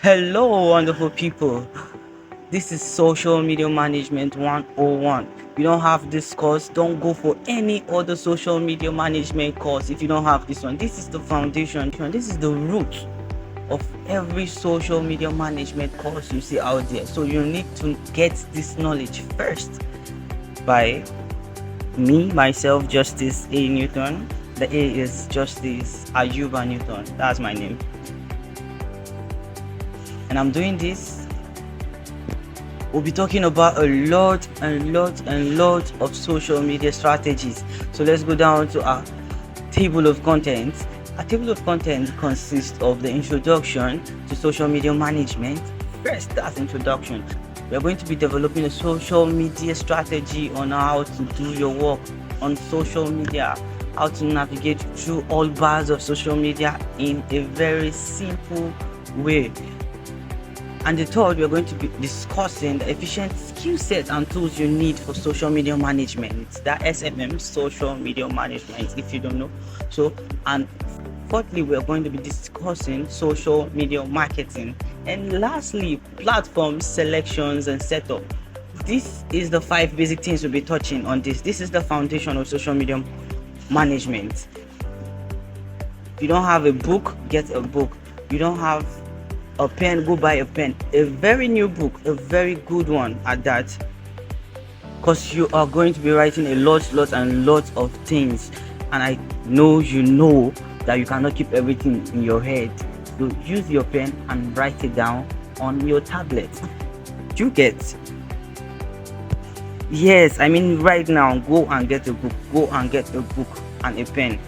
Hello, wonderful people. This is Social Media Management 101. If you don't have this course, don't go for any other social media management course if you don't have this one. This is the foundation, this is the root of every social media management course you see out there. So you need to get this knowledge first by me, myself, Justice A. Newton. The A is Justice Ayuba Newton. That's my name. And I'm doing this. We'll be talking about a lot of social media strategies. So let's go down to our table of contents. A table of content consists of the introduction to social media management. First, that's introduction. We're going to be developing a social media strategy on how to do your work on social media, how to navigate through all bars of social media in a very simple way. And the third, we're going to be discussing the efficient skill sets and tools you need for social media management. That SMM, social media management, if you don't know. So, and fourthly, we're going to be discussing social media marketing. And lastly, platform selections and setup. This is the 5 basic things we'll be touching on this. This is the foundation of social media management. If you don't have a book, get a book. You don't have a pen, go buy a pen. A very new book, a very good one at that, because you are going to be writing a lot of things, and I know that you cannot keep everything in your head. So use your pen and write it down on your tablet. You get? Yes, I mean right now, go and get a book and a pen.